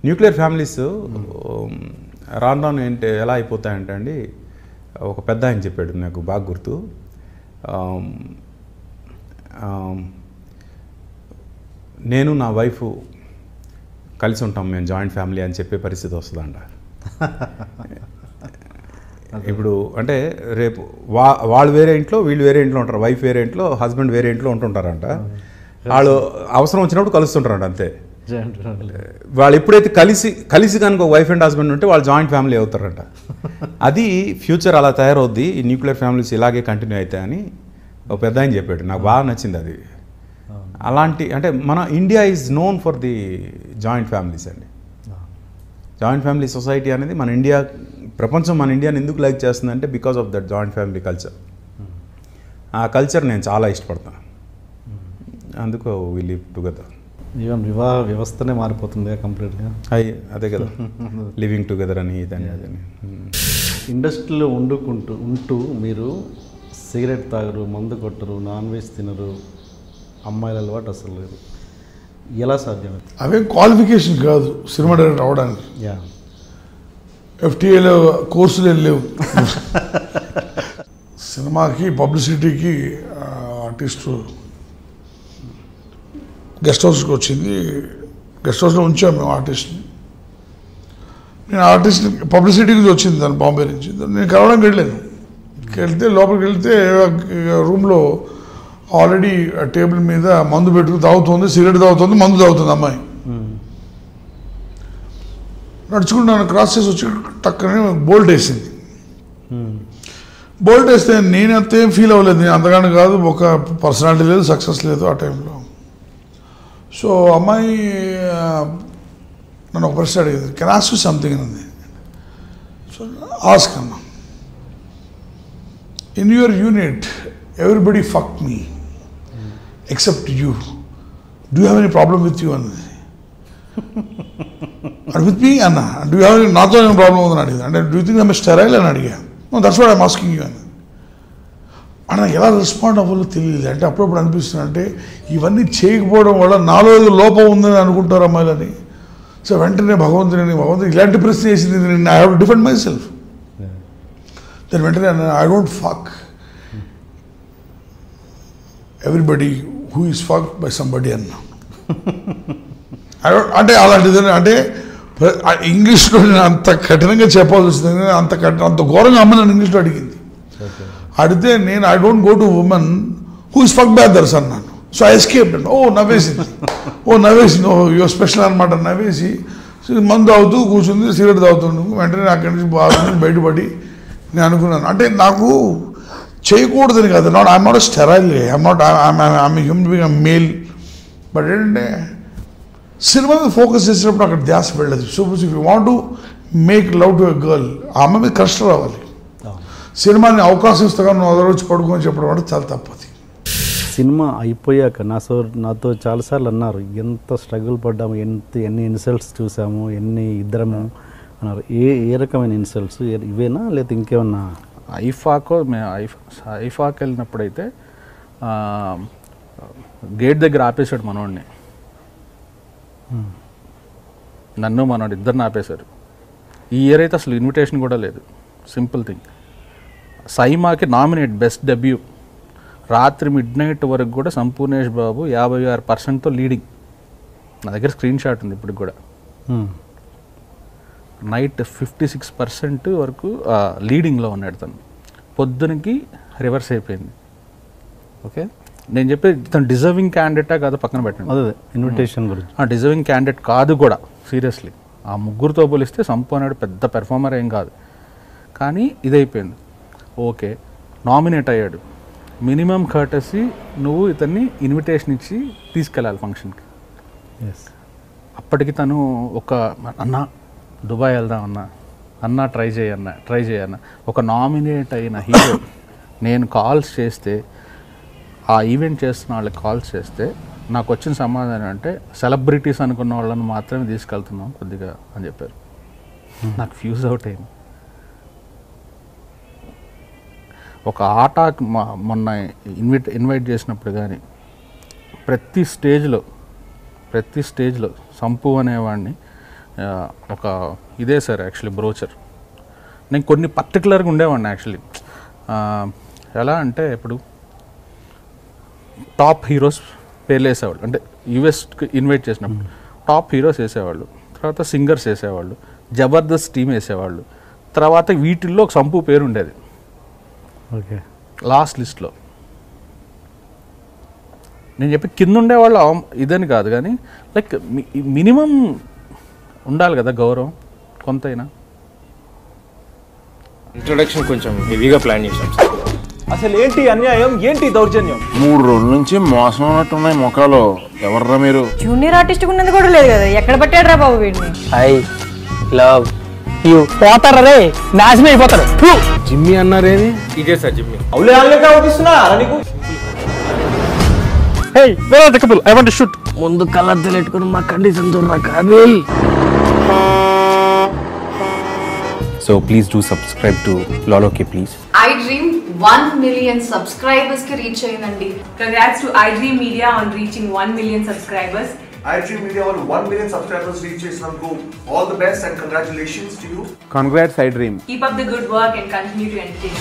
Nuclear families రాను రాను ఏంటి ఎలా అయిపోతాయంటే అండి, ఒక పెద్ద ఆయన చెప్పాడు నాకు బాగా గుర్తు, నేను నా వైఫ్ కలిసి ఉంటాం, మేము జాయింట్ ఫ్యామిలీ అని చెప్పే పరిస్థితి వస్తుందంట. ఇప్పుడు అంటే రేపు వాళ్ళు వేరే ఇంట్లో, వీళ్ళు వేరే ఇంట్లో ఉంటారు, వైఫ్ వేరే ఇంట్లో, హస్బెండ్ వేరే ఇంట్లో ఉంటుంటారంట. వాళ్ళు అవసరం వచ్చినప్పుడు కలుస్తుంటారంట అంతే. వాళ్ళు ఎప్పుడైతే కలిసి కనుక వైఫ్ అండ్ హస్బెండ్ ఉంటే వాళ్ళు జాయింట్ ఫ్యామిలీ అవుతారంట. అది ఫ్యూచర్ అలా తయారవుద్ది, ఈ న్యూక్లియర్ ఫ్యామిలీస్ ఇలాగే కంటిన్యూ అవుతాయని ఒక పెద్ద ఆయన చెప్పాడు. నాకు బాగా నచ్చింది అది. అలాంటి అంటే మన India is known for the joint families అండి. జాయింట్ ఫ్యామిలీ సొసైటీ అనేది మన ఇండియా, ప్రపంచం మన ఇండియాని ఎందుకు లైక్ చేస్తుందంటే because of that joint family culture. ఆ కల్చర్ నేను చాలా ఇష్టపడతాను, అందుకు వి లివ్ టుగెదర్. ఈవెన్ వివాహ వ్యవస్థనే మారిపోతుంది కంప్లీట్గా. అదే కదా, లివింగ్ టుగెదర్ అని ఇదని అదని. ఇండస్ట్రీలో ఉంటూ మీరు సిగరెట్ తాగరు, మందు కొట్టరు, నాన్ వెజ్ తినరు, అమ్మాయిల అలవాటు అసలు లేదు, ఎలా సాధ్యం? అవేం క్వాలిఫికేషన్ కాదు సినిమా డైరెక్టర్ అవడానికి. FTAలో కోర్సులు లేవు. సినిమాకి పబ్లిసిటీకి ఆర్టిస్టు గెస్ట్ హౌస్కి వచ్చింది, గెస్ట్ హౌస్లో ఉంచాము మేము ఆర్టిస్ట్ని. నేను ఆర్టిస్ట్ని పబ్లిసిటీ గురించి వచ్చింది దాన్ని బాంబే నుంచి, నేను కలవడానికి వెళ్ళాను. వెళ్తే లోపలికి వెళ్తే రూమ్లో ఆల్రెడీ టేబుల్ మీద మందు పెట్టుకుని తాగుతుంది, సిగరెట్ తాగుతుంది, మందు తాగుతుంది అమ్మాయి. నడుచుకుంటూ నన్ను క్రాస్ చేసి వచ్చి టక్కనే బోల్ట్ వేసింది. బోల్ట్ వేస్తే నేను అంతేం ఫీల్ అవ్వలేదు, నేను అంతగానే కాదు, ఒక పర్సనాలిటీ లేదు, సక్సెస్ లేదు ఆ టైంలో. సో అమ్మాయి నన్ను ఒక ప్రశ్న అడిగింది, కెన్ ఆస్క్ యూ సంథింగ్ అని. సో ఆస్క్ అన్నా, in your unit everybody fuck me except you, do have any problem with you అన్నది. అండ్ విత్ మీ అన్న, డూ హ్యావ్ ఎనీ, నాతో ఏమైనా ప్రాబ్లం ఉందని అడిగింది. అంటే డూ థింక్ ఐమ్ స్టెరైల్ అని అడిగా. That's what I'm asking you అని. అని నాకు ఎలా రెస్పాండ్ అవ్వాలో తెలియదు. అంటే అప్పుడప్పుడు అనిపిస్తుంది, అంటే ఇవన్నీ చేయకపోవడం వల్ల నాలో లోపం ఉందని అనుకుంటారు అమ్మాయిలని. సో వెంటనే భగవంతుడు ఇలాంటి ప్రశ్న చేసింది, I have to defend my self. దాని వెంటనే I don't fuck everybody who is fuck by somebody అన్నా. అంటే అలాంటిది, అంటే ఇంగ్లీష్లో నేను అంత కఠినంగా చెప్పాల్సి వస్తుంది, అంత ఘోరంగా అమ్మ నన్ను ఇంగ్లీష్లో అడిగింది. అడిగితే నేను I don't go to women who is fuck by others అన్నాను. సో ఐ ఎస్కేప్డ్ అండి. నవ్వేసింది, యువర్ స్పెషల్ అనమాట. నవ్వేసి మందు తాగుతూ కూర్చుంది, సిగరెట్ తాగుతుంది. వెంటనే అక్కడి నుంచి బాగా బయటపడి నేను అనుకున్నాను, అంటే నాకు చేయకూడదని కాదు, I'm not sterile, I'm human being, I'm male. But ఏంటంటే సినిమా మీద ఫోకస్ చేసినప్పుడు అక్కడ ధ్యాస వెళ్ళదు. So if you want to make love to a girl, ఆ అమ్మాయి మీద కష్టం రావాలి. సినిమాని అవకాశం ఇస్తాగా నువ్వు అదరొచ్చి పడుకొని చెప్పడం అంటే చాలా తప్పది. సినిమా అయిపోయాక నాతో చాలాసార్లు అన్నారు, ఎంత స్ట్రగుల్ పడ్డాము, ఎన్ని ఇన్సల్ట్స్ చూసాము, ఇద్దరము అన్నారు. ఏ రకమైన ఇన్సల్ట్స్ ఇవేనా లేదా ఇంకేమన్నా? ఐఫాక్ వెళ్ళినప్పుడైతే గేట్ దగ్గర ఆపేశాడు మనోడిని, నన్ను మనోడు ఇద్దరిని ఆపేశారు. ఈ ఇయర్ అయితే అసలు ఇన్విటేషన్ కూడా లేదు. Simple thing. సైమాకి నామినేట్ బెస్ట్ డెబ్యూ, రాత్రి మిడ్నైట్ వరకు కూడా సంపూర్ణేష్ బాబు 56%తో లీడింగ్. నా దగ్గర స్క్రీన్ షాట్ ఉంది ఇప్పుడు కూడా. నైట్ 56% వరకు లీడింగ్లో ఉన్నాడు తను. పొద్దునకి రివర్స్ అయిపోయింది. ఓకే, నేను చెప్పేది తను డిజర్వింగ్ క్యాండిడేటా కాదు పక్కన పెట్టండి, అదే ఇన్విటేషన్ గురించి. డిజర్వింగ్ క్యాండిడేట్ కాదు కూడా సీరియస్లీ. ఆ ముగ్గురుతో పోలిస్తే సంపు అనేడు పెద్ద పెర్ఫార్మర్ ఏం కాదు, కానీ ఇదైపోయింది. ఓకే, నామినేట్ అయ్యాడు. మినిమం కర్టసీ నువ్వు ఇతన్ని ఇన్విటేషన్ ఇచ్చి తీసుకెళ్ళాలి ఫంక్షన్కి. అప్పటికి తను అన్న దుబాయ్ వెళ్దాం అన్న ట్రై చేయన్న ఒక నామినేట్ అయిన హీరో నేను కాల్స్ చేస్తే, ఆ ఈవెంట్ చేస్తున్న వాళ్ళకి కాల్స్ చేస్తే నాకు వచ్చిన సమాధానం అంటే సెలబ్రిటీస్ అనుకున్న వాళ్ళని మాత్రమే తీసుకెళ్తున్నాం కొద్దిగా అని చెప్పారు. నాకు ఫ్యూజ్ అవుట్ అయింది. ఒక ఆటకి మొన్న ఇన్వైట్ చేసినప్పుడు కానీ ప్రతి స్టేజ్లో సంపు అనేవాడిని ఒక ఇదే సార్ యాక్చువల్లీ బ్రోచర్. నేను కొన్ని పర్టికులర్గా ఉండేవాడిని యాక్చువల్లీ. ఎలా అంటే ఇప్పుడు టాప్ హీరోస్ పేర్లు వేసేవాళ్ళు, అంటే యూఎస్కి ఇన్వైట్ చేసినప్పుడు టాప్ హీరోస్ వేసేవాళ్ళు, తర్వాత సింగర్స్ వేసేవాళ్ళు, జబర్దస్త్ టీమ్ వేసేవాళ్ళు, తర్వాత వీటిల్లో ఒక సంపు పేరు ఉండేది ఓకే లాస్ట్ లిస్ట్లో. నేను చెప్పి కింద ఉండేవాళ్ళు ఇదని కాదు, కానీ లైక్ మినిమం ఉండాలి కదా గౌరవం కొంతైనా. ఇంట్రొడక్షన్ కొంచెం హెవీగా ప్లాన్ చేశాం సార్. అసలు ఏంటి అన్యాయం, ఏంటి దౌర్జన్యం? 3 రోజుల నుంచి మోసం ఉన్నట్టున్నాయి మొక్కలు. ఎవర్రా మీరు? జూనియర్ ఆర్టిస్ట్ ఉన్నది కూడా లేదు కదా, ఎక్కడ పట్టాడు రా బాబు వీడిని? I love you. పోతారా రే, నాశనం అయిపోతారు. జిమ్మి అన్నారేమి? ఇదే సార్ జిమ్మి. అవులే ఆన్లెక్క అవుపిస్తున్నా నీకు. Hey where are the couple, I want to shoot. ముందు కలర్ తెలెట్టుకుని మా కండిషన్ చూడరా కాబేల్. So please do subscribe to Lolo K please. iDream 1 million subscribers ki reach ayindandi. Congrats to iDream Media on reaching 1 million subscribers. iDream Media on 1 million subscribers reach chesanduku all the best and congratulations to you. Congrats iDream. Keep up the good work and continue to entertain.